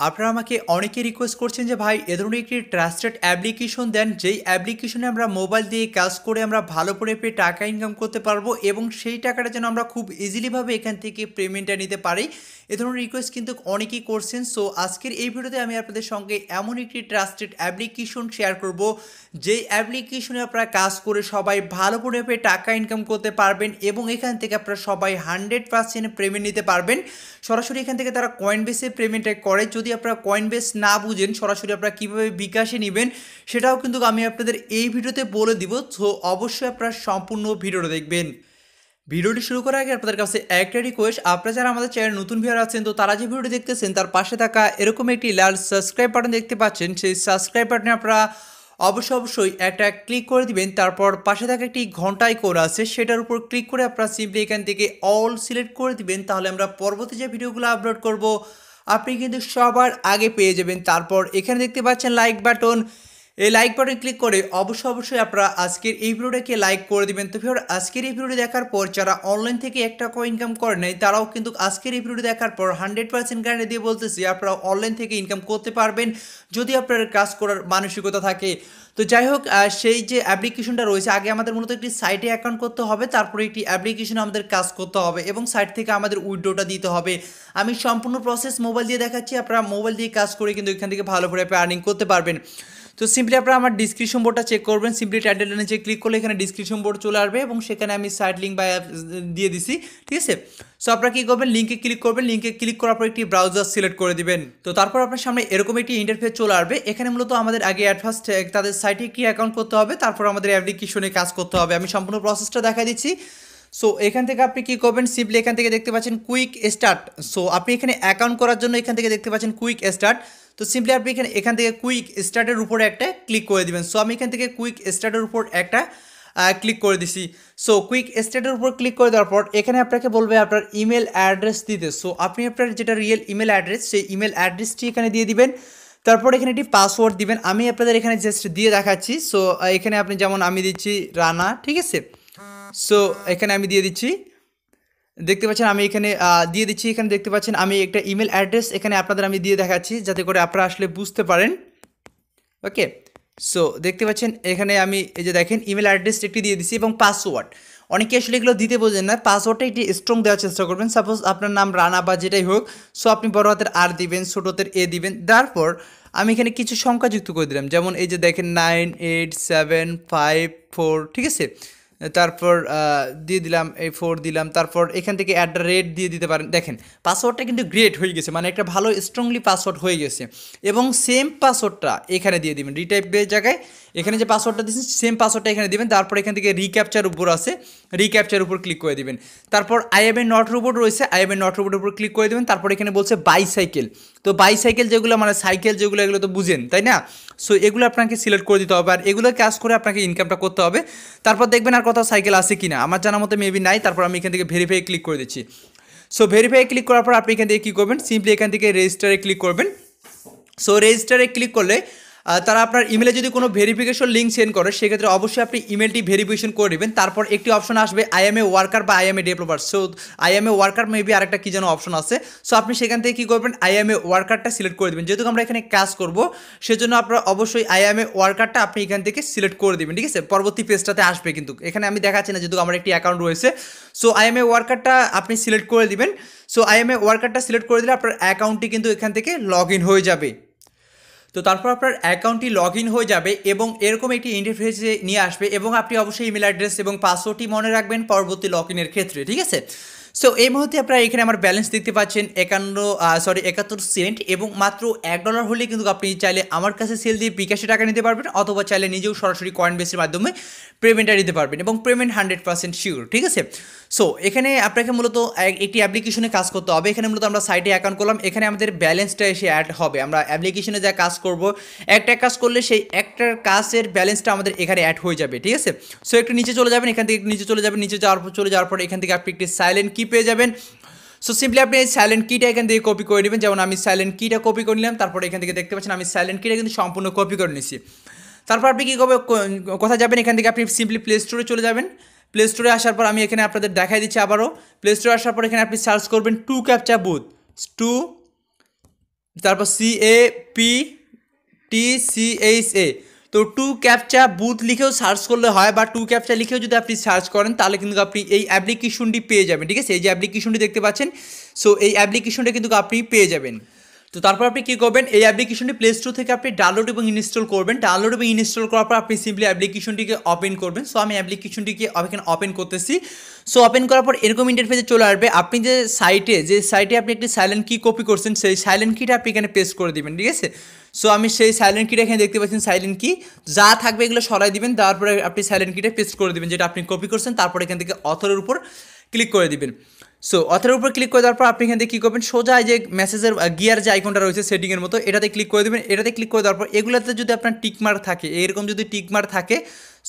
আপনারা আমাকে অনেকে রিকোয়েস্ট করছেন যে ভাই এ ধরনের একটি ট্রাস্টেড অ্যাপ্লিকেশন দেন যেই অ্যাপ্লিকেশনে আমরা মোবাইল দিয়ে কাজ করে আমরা ভালো করে পেয়ে টাকা ইনকাম করতে পারবো এবং সেই টাকাটা যেন আমরা খুব ইজিলিভাবে এখান থেকে পেমেন্টটা নিতে পারি। এ ধরনের রিকোয়েস্ট কিন্তু অনেকেই করছেন। সো আজকের এই ভিডিওতে আমি আপনাদের সঙ্গে এমন একটি ট্রাস্টেড অ্যাপ্লিকেশন শেয়ার করব যেই অ্যাপ্লিকেশনে আপনারা কাজ করে সবাই ভালো করে পেয়ে টাকা ইনকাম করতে পারবেন এবং এখান থেকে আপনারা সবাই 100% পেমেন্ট নিতে পারবেন। সরাসরি এখান থেকে তারা কয়েন বেসে পেমেন্টটা করে। যদি আপনারা কয়েন বেস না বুঝেন সরাসরি আপনারা কীভাবে বিকাশে নেবেন সেটাও কিন্তু আমি আপনাদের এই ভিডিওতে বলে দিব। তো অবশ্যই আপনারা সম্পূর্ণ ভিডিওটা দেখবেন। ভিডিওটি শুরু করার আগে আপনাদের কাছে একটা রিকোয়েস্ট, আপনারা যারা আমাদের চ্যানেল নতুন ভিউয়ার আছেন তো তারা যে ভিডিওটি দেখতেছেন তার পাশে থাকা এরকম একটি লাল সাবস্ক্রাইব বাটন দেখতে পাচ্ছেন, সেই সাবস্ক্রাইব বাটনে আপনারা অবশ্যই একটা ক্লিক করে দিবেন। তারপর পাশে থাকা একটি ঘন্টা আইকন আছে সেটার উপর ক্লিক করে আপনারা সিম্পলি এখান থেকে অল সিলেক্ট করে দিবেন। তাহলে আমরা পরবর্তী যে ভিডিওগুলো আপলোড করব আপনি কিন্তু সবার আগে পেয়ে যাবেন। তারপর এখানে দেখতে পাচ্ছেন লাইক বাটন, এই লাইক বাটন ক্লিক করে অবশ্যই আপনারা আজকের এই ভিডিওটাকে লাইক করে দিবেন। তো ভিউয়ার আজকের এই ভিডিওটি দেখার পর যারা অনলাইন থেকে 1 টাকাও ইনকাম করে নাই তারাও কিন্তু আজকের এই ভিডিওটি দেখার পর 100% গ্যারান্টি দিয়ে বলতেছি আপনারা অনলাইন থেকে ইনকাম করতে পারবেন যদি আপনার কাজ করার মানসিকতা থাকে। তো যাই হোক, সেই যে অ্যাপ্লিকেশনটা রয়েছে আগে আমাদের মূলত একটি সাইটে অ্যাকাউন্ট করতে হবে, তারপরে একটি অ্যাপ্লিকেশনে আমাদের কাজ করতে হবে এবং সাইট থেকে আমাদের উইথড্রটা দিতে হবে। আমি সম্পূর্ণ প্রসেস মোবাইল দিয়ে দেখাচ্ছি, আপনারা মোবাইল দিয়ে কাজ করে কিন্তু এখান থেকে ভালো করে আর্নিং করতে পারবেন। তো সিম্পলি আপনারা আমার ডিসক্রিপশন বোর্ডটা চেক করবেন। সিম্পলি টাইটেল নিচে ক্লিক করলে এখানে ডিসক্রিপশন বোর্ড চলে আসবে এবং সেখানে আমি সাইট লিঙ্ক বা অ্যাপ দিয়ে দিছি, ঠিক আছে। সো আপনারা কী করবেন, লিঙ্কে ক্লিক করবেন, লিঙ্কে ক্লিক করার পর একটি ব্রাউজার সিলেক্ট করে দিবেন। তো তারপর আপনার সামনে এরকম একটি ইন্টারফেস চলে আসবে। এখানে মূলত আমাদের আগে ফার্স্ট তাদের সাইটে কি অ্যাকাউন্ট করতে হবে, তারপর আমাদের অ্যাপ্লিকেশনে কাজ করতে হবে। আমি সম্পূর্ণ প্রসেসটা দেখা দিচ্ছি। সো এখান থেকে আপনি কী করবেন, সিম্পলি এখান থেকে দেখতে পাচ্ছেন কুইক স্টার্ট। সো আপনি এখানে অ্যাকাউন্ট করার জন্য এখান থেকে দেখতে পাচ্ছেন কুইক স্টার্ট। তো সিম্পলি আপনি এখান থেকে কুইক স্টার্টের উপরে একটা ক্লিক করে দিবেন। সো আমি এখান থেকে কুইক স্টার্টের উপর একটা ক্লিক করে দিছি। সো কুইক স্টার্টের উপর ক্লিক করে দেওয়ার পর এখানে আপনাকে বলবে আপনার ইমেল অ্যাড্রেস দিতে। সো আপনি আপনার যেটা রিয়েল ইমেল অ্যাড্রেস সেই ইমেল অ্যাড্রেসটি এখানে দিয়ে দিবেন। তারপর এখানে একটি পাসওয়ার্ড দিবেন। আমি আপনাদের এখানে জাস্ট দিয়ে দেখাচ্ছি। সো এখানে আপনি যেমন আমি দিচ্ছি রানা, ঠিক আছে। সো এখানে আমি দিয়ে দিচ্ছি, দেখতে পাচ্ছেন আমি এখানে দিয়ে দিচ্ছি। এখানে দেখতে পাচ্ছেন আমি একটা ইমেল অ্যাড্রেস এখানে আপনাদের আমি দিয়ে দেখাচ্ছি যাতে করে আপনারা আসলে বুঝতে পারেন। ওকে, সো দেখতে পাচ্ছেন এখানে আমি এই যে দেখেন ইমেল অ্যাড্রেস একটি দিয়ে দিচ্ছি এবং পাসওয়ার্ড। অনেকে আসলে এগুলো দিতে বোঝেন না, পাসওয়ার্ডটা একটি স্ট্রং দেওয়ার চেষ্টা করবেন। সাপোজ আপনার নাম রানা বা যেটাই হোক, সো আপনি বড় হাতের আর দিবেন, ছোট হাতের এ দিবেন। তারপর আমি এখানে কিছু সংখ্যা যুক্ত করে দিলাম, যেমন এই যে দেখেন 98754, ঠিক আছে। তারপর দিয়ে দিলাম এই 4 দিলাম। তারপর এখান থেকে @ দিয়ে দিতে পারেন। দেখেন পাসওয়ার্ডটা কিন্তু গ্রেট হয়ে গেছে, মানে একটা ভালো স্ট্রংলি পাসওয়ার্ড হয়ে গেছে। এবং সেম পাসওয়ার্ডটা এখানে দিয়ে দিবেন, রিটাইপের জায়গায় এখানে যে পাসওয়ার্ডটা দিয়েছেন সেম পাসওয়ার্ডটা এখানে দিবেন। তারপর এখান থেকে রিক্যাপচার উপর আছে, রিক্যাপচার উপর ক্লিক করে দিবেন। তারপর I am A not robot রয়েছে, আই এম এ নট রোবটের উপর ক্লিক করে দেবেন। তারপর এখানে বলছে বাইসাইকেল। তো বাইসাইকেল যেগুলো মানে সাইকেল যেগুলো, এগুলো তো বুঝেন তাই না। সো এগুলো আপনাকে সিলেক্ট করে দিতে হবে আর এগুলো কাজ করে আপনাকে ইনকামটা করতে হবে। তারপর দেখবেন আর কোথাও সাইকেল আছে কিনা, আমার জানার মতো মেবি নাই। তারপর আমি এখান থেকে ভেরিফাই ক্লিক করে দিচ্ছি। সো ভেরিফাই ক্লিক করার পর আপনি এখান থেকে কী করবেন, সিম্পলি এখান থেকে রেজিস্টারে ক্লিক করবেন। সো রেজিস্টারে ক্লিক করলে তারা আপনার ইমেলে যদি কোনো ভেরিফিকেশন লিঙ্ক সেন্ড করে সেক্ষেত্রে অবশ্যই আপনি ইমেলটি ভেরিফিকেশন করে নেবেন। তারপর একটি অপশন আসবে আই এম এ ওয়ার্কার বা I am A developer. So I am A worker maybe আরেকটা কী যেন অপশন আছে। সো আপনি সেখান থেকে কী করবেন, আই এম এ ওয়ার্কারটা সিলেক্ট করে দেবেন। যেহেতু আমরা এখানে কাজ করব সেজন্য আপনারা অবশ্যই আই এম এ ওয়ার্কারটা আপনি এখান থেকে সিলেক্ট করে দেবেন, ঠিক আছে। পরবর্তী পেজটাতে আসবে, কিন্তু এখানে আমি দেখাচ্ছি না যেহেতু আমার একটি অ্যাকাউন্ট রয়েছে। সো আই এম এ ওয়ার্কারটা আপনি সিলেক্ট করে দিবেন। সো আই এম এ ওয়ার্কারটা সিলেক্ট করে দিলে আপনার অ্যাকাউন্টটি কিন্তু এখান থেকে লগ ইন হয়ে যাবে। তো তারপর আপনার অ্যাকাউন্টটি লগ ইন হয়ে যাবে এবং এরকম একটি ইন্টারফেসে নিয়ে আসবে এবং আপনি অবশ্যই ইমেল অ্যাড্রেস এবং পাসওয়ার্ডটি মনে রাখবেন পরবর্তী লগ ইনের ক্ষেত্রে, ঠিক আছে। সো এই মুহূর্তে আপনারা এখানে আমার ব্যালেন্স দেখতে পাচ্ছেন 71 সেন্ট এবং মাত্র $1 হলে কিন্তু আপনি চাইলে আমার কাছে সেল দিয়ে বিকাশে টাকা নিতে পারবেন অথবা চাইলে নিজেও সরাসরি কয়েন বেসের মাধ্যমে পেমেন্টটা নিতে পারবেন এবং পেমেন্ট 100% শিওর, ঠিক আছে। সো এখানে আপনাকে মূলত একটি অ্যাপ্লিকেশনে কাজ করতে হবে। এখানে মূলত আমরা সাইটে অ্যাকাউন্ট করলাম, এখানে আমাদের ব্যালেন্সটা এসে অ্যাড হবে। আমরা অ্যাপ্লিকেশনে যা কাজ করব একটা কাজ করলে সেই একটার কাজের ব্যালেন্সটা আমাদের এখানে অ্যাড হয়ে যাবে, ঠিক আছে। সো একটু নিচে চলে যাবেন, এখান থেকে একটু নিচে চলে যাবেন, নিচে যাওয়ার পর এখান থেকে আপনি একটি সাইলেন্ট কি পেয়ে যাবেন। সো সিম্পলি আপনি এই সাইলেন্ট কিটা এখান থেকে কপি করে নেবেন। যেমন আমি সাইলেন্ট কিটা কপি করে নিলাম, তারপরে এখান থেকে দেখতে পাচ্ছেন আমি সাইলেন্ট কিটা কিন্তু সম্পূর্ণ কপি করে নিয়েছি। তারপর আপনি কী করবেন, কোথায় যাবেন, এখান থেকে আপনি সিম্পলি প্লে স্টোরে চলে যাবেন। প্লে স্টোরে আসার পর আমি এখানে আপনাদের দেখাই দিচ্ছি আবারও। প্লে স্টোরে আসার পর এখানে আপনি সার্চ করবেন টু ক্যাপচা বুথ, টু তারপর CAPTCHA। তো টু ক্যাপচা বুথ লিখেও সার্চ করলে হয়, বা টু ক্যাপচা লিখেও যদি আপনি সার্চ করেন তাহলে কিন্তু আপনি এই অ্যাপ্লিকেশনটি পেয়ে যাবেন, ঠিক আছে। এই যে অ্যাপ্লিকেশনটি দেখতে পাচ্ছেন, সো এই অ্যাপ্লিকেশনটা কিন্তু আপনি পেয়ে যাবেন। তো তারপর আপনি কী করবেন, এই অ্যাপ্লিকেশনটি প্লে স্টোর থেকে আপনি ডাউনলোড এবং ইনস্টল করবেন। ডাউনলোড এবং ইনস্টল করার পর আপনি সিম্পলি অ্যাপ্লিকেশনটিকে ওপেন করবেন। সো আমি অ্যাপ্লিকেশনটিকে এখানে ওপেন করতেছি। সো ওপেন করার পর এরকম ইন্টারফেসে চলে আসবে। আপনি যে সাইটে আপনি একটি সাইলেন্ট কি কপি করছেন, সেই সাইলেন্ট কিটা আপনি এখানে পেস্ট করে দিবেন, ঠিক আছে। সো আমি সেই সাইলেন্ট কিটা এখানে দেখতে পাচ্ছেন, সাইলেন্ট কি যা থাকবে এগুলো সরাই দিবেন, তারপরে আপনি সাইলেন্ট কিটা পেস্ট করে দিবেন যেটা আপনি কপি করছেন। তারপর এখান থেকে অথরের উপর ক্লিক করে দিবেন। সো অথরের উপর ক্লিক করে দেওয়ার পর আপনি এখান থেকে কী করবেন, সোজা যে মেসেজের গিয়ার যে আইকনটা রয়েছে সেটিংয়ের মতো, এটাতে ক্লিক করে দেবেন। এটাতে ক্লিক করে দেওয়ার পর এগুলোতে যদি আপনার টিকমার্ক থাকে, এরকম যদি টিকমার্ক থাকে,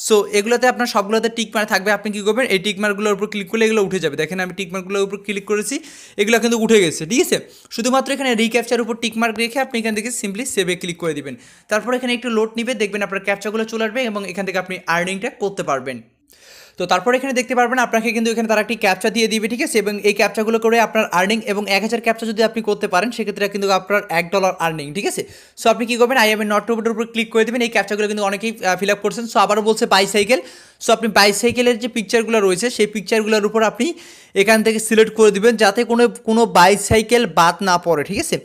সো এগুলোতে আপনার সবগুলোতে টিকমার্ক থাকবে। আপনি কী করবেন, এই টিকমার্কগুলোর উপর ক্লিক করলে এগুলো উঠে যাবে। দেখেন আমি টিকমার্কগুলোর উপর ক্লিক করেছি, এগুলো কিন্তু উঠে গেছে, ঠিক আছে। শুধুমাত্র এখানে রিক্যাপচার উপর টিকমার্ক রেখে আপনি এখান থেকে সিম্পলি সেভে ক্লিক করে দিবেন। তারপর এখানে একটু লোড নিবে, দেখবেন আপনার ক্যাপচাগুলো চলে আসবে এবং এখান থেকে আপনি আর্নিংটা করতে পারবেন। তো তারপর এখানে দেখতে পারবেন আপনাকে কিন্তু এখানে তারা একটি ক্যাপচা দিয়ে দিবে, ঠিক আছে। এবং এই ক্যাপচাগুলো করে আপনার আর্নিং এবং 1000 ক্যাপচা যদি আপনি করতে পারেন সেক্ষেত্রে কিন্তু আপনার $1 আর্নিং, ঠিক আছে। সো আপনি কী করবেন, আই এম নট রোবটের উপর ক্লিক করে দেবেন। এই ক্যাপচাগুলো কিন্তু অনেকেই ফিল আপ করছেন। সো আবারও বলছে বাইসাইকেল। সো আপনি বাইসাইকেলের যে পিকচারগুলো রয়েছে সেই পিকচারগুলোর উপর আপনি এখান থেকে সিলেক্ট করে দিবেন যাতে কোনো বাইসাইকেল বাদ না পড়ে, ঠিক আছে।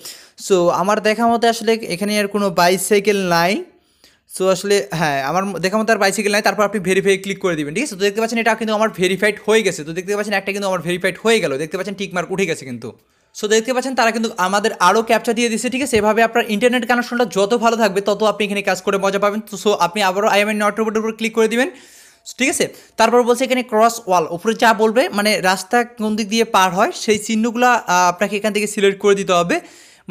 সো আমার দেখা মতে আসলে এখানে আর কোনো বাইসাইকেল নাই। সো আসলে হ্যাঁ, আমার দেখা মতো আর বাইসাইকেল নাই। তারপর আপনি ভেরিফাই ক্লিক করে দিবেন, ঠিক আছে। তো দেখতে পাচ্ছেন এটা কিন্তু আমার ভেরিফাইড হয়ে গেছে। তো দেখতে পাচ্ছেন একটা কিন্তু আমার ভেরিফাইড হয়ে গেল, দেখতে পাচ্ছেন টিকমার্ক উঠে গেছে কিন্তু। সো দেখতে পাচ্ছেন তারা কিন্তু আমাদের আরও ক্যাপচা দিয়ে দিচ্ছে, ঠিক আছে। এভাবে আপনার ইন্টারনেট কানেকশনটা যত ভালো থাকবে তত আপনি এখানে কাজ করে মজা পাবেন। তো সো আপনি আবারও আই এম নট রোবটের উপর ক্লিক করে দিবেন, ঠিক আছে। তারপর বলছে এখানে ক্রস ওয়াল, উপরে যা বলবে মানে রাস্তা কোন দিক দিয়ে পার হয় সেই চিহ্নগুলো আপনাকে এখান থেকে সিলেক্ট করে দিতে হবে।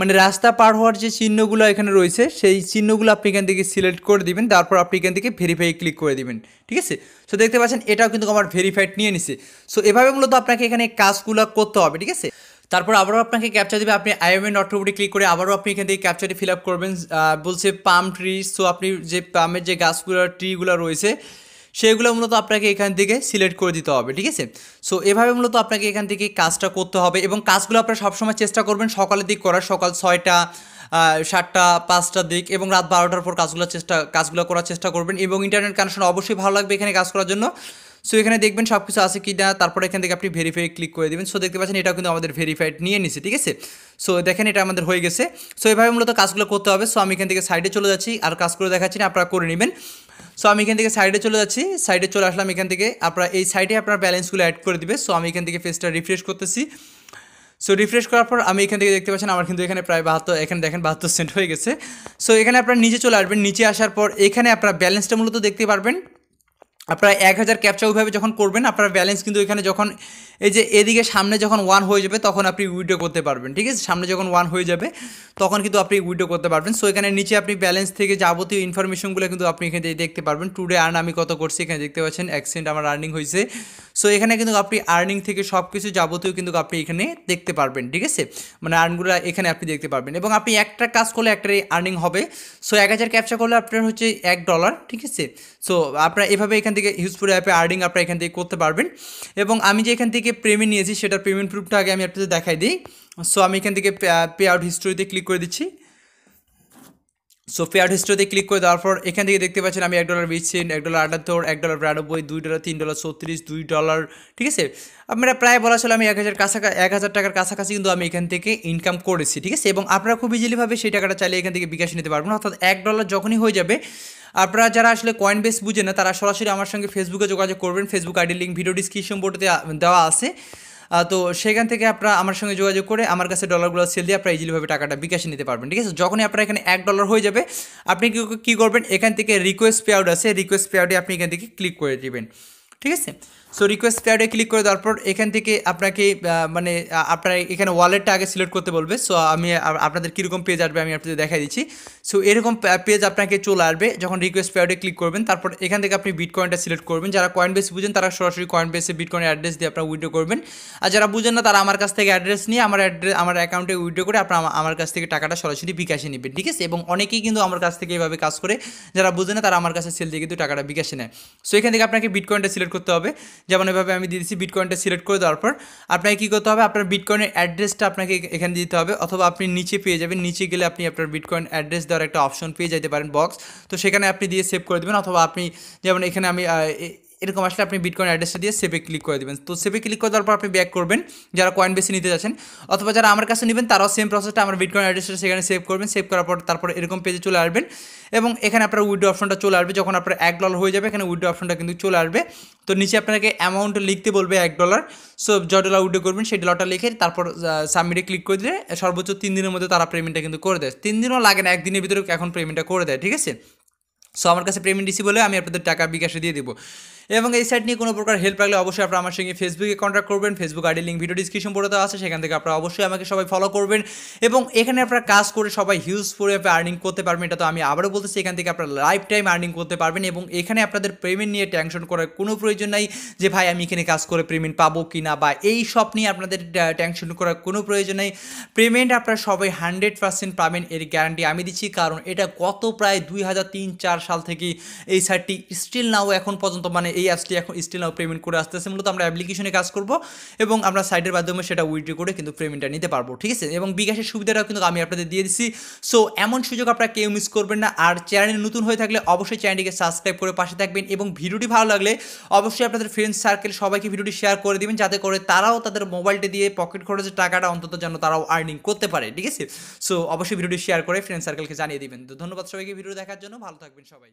মানে রাস্তা পার হওয়ার যে চিহ্নগুলো এখানে রয়েছে সেই চিহ্নগুলো আপনি এখান থেকে সিলেক্ট করে দিবেন। তারপর আপনি এখান থেকে ভেরিফাই ক্লিক করে দিবেন, ঠিক আছে। সো দেখতে পাচ্ছেন এটাও কিন্তু আমার ভেরিফাইড নিয়ে নিছে। সো এভাবে মূলত আপনাকে এখানে কাজগুলো করতে হবে, ঠিক আছে। তারপর আবারও আপনাকে ক্যাপচা দেবে, আপনি আইএমএ নট রোবটে ক্লিক করে আবারও আপনি এখান থেকে ক্যাপচাটি ফিল আপ করবেন। বলছে পাম ট্রি। সো আপনি যে পামের যে গাছগুলো ট্রিগুলো রয়েছে সেগুলো মূলত আপনাকে এখান থেকে সিলেক্ট করে দিতে হবে, ঠিক আছে। সো এভাবে মূলত আপনাকে এখান থেকে কাজটা করতে হবে এবং কাজগুলো আপনারা সবসময় চেষ্টা করবেন সকালের দিক করার, সকাল 6টা 7টা 5টার দিক এবং রাত 12টার পর কাজগুলো করার চেষ্টা করবেন। এবং ইন্টারনেট কানেকশন অবশ্যই ভালো লাগবে এখানে কাজ করার জন্য। সো এখানে দেখবেন সব কিছু আছে কি না, তারপরে এখান থেকে আপনি ভেরিফাই ক্লিক করে দেবেন। সো দেখতে পাচ্ছেন এটাও কিন্তু আমাদের ভেরিফাইড নিয়ে নিছে, ঠিক আছে। সো দেখেন এটা আমাদের হয়ে গেছে। সো এভাবে মূলত কাজগুলো করতে হবে। সো আমি এখান থেকে সাইডে চলে যাচ্ছি, আর কাজ করে দেখাচ্ছি না, আপনারা করে নেবেন। সো আমি এখান থেকে সাইডে চলে যাচ্ছি, সাইডে চলে আসলাম। এখান থেকে আপনারা এই সাইডে আপনার ব্যালেন্সগুলো অ্যাড করে দিবে। সো আমি এখান থেকে পেজটা রিফ্রেশ করতেছি। সো রিফ্রেশ করার পর আমি এখান থেকে দেখতে পাচ্ছেন আমার কিন্তু এখানে প্রায় 72, এখানে দেখেন 72 সেন্ট হয়ে গেছে। সো এখানে আপনারা নিচে চলে আসবেন, নিচে আসার পর এখানে আপনারা ব্যালেন্সটা মূলত দেখতে পারবেন। আপনারা 1000 ক্যাপচা ওইভাবে যখন করবেন আপনার ব্যালেন্স কিন্তু এখানে যখন এই যে এদিকে সামনে যখন 1 হয়ে যাবে তখন আপনি উইথড্র করতে পারবেন, ঠিক আছে। সামনে যখন 1 হয়ে যাবে তখন কিন্তু আপনি উইথড্র করতে পারবেন। সো এখানে নিচে আপনি ব্যালেন্স থেকে যাবতীয় ইনফরমেশনগুলো কিন্তু আপনি এখানে দেখতে পারবেন। টুডে আর্ন আমি কত করছি এখানে দেখতে পাচ্ছেন, 1 সেন্ট আমার আর্নিং হয়েছে। সো এখানে কিন্তু আপনি আর্নিং থেকে সব কিছু যাবতীয় কিন্তু আপনি এখানে দেখতে পারবেন, ঠিক আছে। মানে আর্নগুলো এখানে আপনি দেখতে পারবেন এবং আপনি একটা কাজ করলে একটাই আর্নিং হবে। সো 1000 ক্যাপচা করলে আপনার হচ্ছে $1, ঠিক আছে। সো আপনারা এভাবে এখান থেকে ইউজফুল অ্যাপে আর্নিং আপনারা এখান থেকে করতে পারবেন। এবং আমি যে এখান থেকে পেমেন্ট নিয়েছি সেটার পেমেন্ট প্রুফটা আগে আমি আপনাদের দেখাই দিই। সো আমি এখান থেকে পে আউট হিস্টোরিতে ক্লিক করে দিচ্ছি। সো পে আউট হিস্টোরিতে ক্লিক করে দেওয়ার পর এখান থেকে দেখতে পাচ্ছেন আমি $1.20, $1.78, $1.92, $2, $3.36, $2, ঠিক আছে। আপনারা প্রায় বলা চলে আমি 1000 টাকার কাছাকাছি কিন্তু আমি এখান থেকে ইনকাম করেছি, ঠিক আছে। এবং আপনারা খুব ইজিলিভাবে সেই টাকাটা চাইলে এখান থেকে বিকাশ নিতে পারবেন। অর্থাৎ $1 যখনই হয়ে যাবে, আপনারা যারা আসলে কয়েন বেস বুঝেন না তারা সরাসরি আমার সঙ্গে ফেসবুকে যোগাযোগ করবেন। Facebook ID link video description বোর্ডে দেওয়া আছে। তো সেখান থেকে আপনারা আমার সঙ্গে যোগাযোগ করে আমার কাছে ডলারগুলো সেল দিয়ে আপনারা ইজিলিভাবে টাকাটা বিকাশে নিতে পারবেন, ঠিক আছে। যখনই আপনার এখানে $1 হয়ে যাবে আপনি কী করবেন, এখান থেকে রিকোয়েস্ট পে আউট আছে, রিকোয়েস্ট পে আউটে আপনি এখান থেকে ক্লিক করে দেবেন, ঠিক আছে। সো রিকোয়েস্ট পে আউটে ক্লিক করে দেওয়ার পর এখান থেকে আপনাকে মানে আপনার এখানে ওয়ালেটটা আগে সিলেক্ট করতে বলবে। সো আমি আপনাদের কীরকম পেজ আসবে আমি আপনাদের দেখাই দিচ্ছি। সো এরকম পেজ আপনাকে চলে আসবে যখন রিকোয়েস্ট পে আউটে ক্লিক করবেন। তারপর এখান থেকে আপনি বিটকয়েনটা সিলেক্ট করবেন। যারা কয়েন বেস বুঝেন তারা সরাসরি কয়েন বেসে বিটকয়েনের অ্যাড্রেস দিয়ে আপনারা উইথড্র করবেন। আর যারা বুঝেন না তারা আমার কাছ থেকে অ্যাড্রেস নিয়ে আমার অ্যাকাউন্টে উইথড্র করে আপনারা আমার কাছ থেকে টাকাটা সরাসরি বিকাশে নেবেন, ঠিক আছে। এবং অনেকেই কিন্তু আমার কাছ থেকে এইভাবে কাজ করে, যারা বুঝে না তারা আমার কাছে সেল দিয়ে কিন্তু টাকাটা বিকাশে নেয়। সো এখান থেকে আপনাকে বিটকয়েনটা সিলেক্ট করতে হবে। যেমন এভাবে আমি দিয়ে দিচ্ছি, বিটকয়েনটা সিলেক্ট করে দেওয়ার পর আপনাকে কী করতে হবে, আপনার বিটকয়েনের অ্যাড্রেসটা আপনাকে এখানে দিতে হবে, অথবা আপনি নিচে পেয়ে যাবেন, নিচে গেলে আপনি আপনার বিটকয়েন অ্যাড্রেস দেওয়ার একটা অপশন পেয়ে যেতে পারেন বক্স, তো সেখানে আপনি দিয়ে সেভ করে দেবেন, অথবা আপনি যেমন এখানে আমি এরকম আসলে আপনি বিটকয়েন অ্যাড্রেসটা দিয়ে সেভে ক্লিক করে দেবেন। তো সেভে ক্লিক করে দেওয়ার পর আপনি ব্যাক করবেন যারা কয়েন বেশি নিতে যাচ্ছেন, অথবা যারা আমার কাছে নেবেন তারাও সেম প্রসেসটা আমার বিটকয়েন অ্যাড্রেসটা সেখানে সেভ করবেন, সেভ করার পর তারপর এরকম পেজে চলে আসবেন এবং এখানে আপনার উইথড্র অপশনটা চলে আসবে। যখন আপনার $1 হয়ে যাবে এখানে উইথড্র অপশনটা কিন্তু চলে আসবে। তো নিচে আপনাকে অ্যামাউন্ট লিখতে বলবে $1, সো যত ডলার উইথড্র করবেন সেই ডলারটা লিখে তারপর সাবমিটে ক্লিক করে দিলে সর্বোচ্চ 3 দিনের মধ্যে তারা পেমেন্টটা কিন্তু করে দেয়। 3 দিনও লাগে না, 1 দিনের ভিতরে এখন পেমেন্টটা করে দেয়, ঠিক আছে। সো আমার কাছে পেমেন্ট রিসিভ হলে আমি আপনাদের টাকা বিকাশে দিয়ে দেবো। এবং এই সাইট নিয়ে কোনো প্রকার হেল্প লাগলে অবশ্যই আপনারা আমার সঙ্গে ফেসবুকে কন্ট্যাক্ট করবেন, Facebook ID link video description পড়ে দেওয়া আছে, সেখান থেকে আপনারা অবশ্যই আমাকে সবাই ফলো করবেন এবং এখানে আপনারা কাজ করে সবাই হিউজ পরিমাণে আর্নিং করতে পারবেন। এটা তো আমি আবারও বলতেছি, এখান থেকে আপনারা লাইফ টাইম আর্নিং করতে পারবেন এবং এখানে আপনাদের পেমেন্ট নিয়ে টেনশন করার কোনো প্রয়োজন নাই যে ভাই আমি এখানে কাজ করে পেমেন্ট পাবো কি না, বা এই সব নিয়ে আপনাদের টেনশন করার কোনো প্রয়োজন নেই। পেমেন্ট আপনারা সবাই 100% পাবেন, এর গ্যারান্টি আমি দিচ্ছি, কারণ এটা গত প্রায় 2003-4 সাল থেকে এই সাইটটি স্টিল নাও এখন পর্যন্ত, মানে এই অ্যাপসটি এখন স্টিল নাও পেমেন্ট করে আসতেছে। মূলত আমরা অ্যাপ্লিকেশনে কাজ করব এবং আমরা সাইটের মাধ্যমে সেটা উইথড্র করে কিন্তু পেমেন্টটা নিতে পারবো, ঠিক আছে। এবং বিকাশের সুবিধাটাও কিন্তু আমি আপনাদের দিয়ে দিচ্ছি। সো এমন সুযোগ আপনারা কেউ মিস করবেন না। আর চ্যানেল নতুন হয়ে থাকলে অবশ্যই চ্যানেলটিকে সাবস্ক্রাইব করে পাশে থাকবেন এবং ভিডিওটি ভালো লাগলে অবশ্যই আপনাদের ফ্রেন্ডস সার্কেল সবাইকে ভিডিওটি শেয়ার করে দিবেন, যাতে করে তারাও তাদের মোবাইলটি দিয়ে পকেট খরচের টাকাটা অন্তত যেন তারাও আর্নিং করতে পারে, ঠিক আছে। সো অবশ্যই ভিডিওটি শেয়ার করে ফ্রেন্ড সার্কেলকে জানিয়ে দিবেন। তো ধন্যবাদ সবাইকে ভিডিও দেখার জন্য, ভালো থাকবেন সবাই।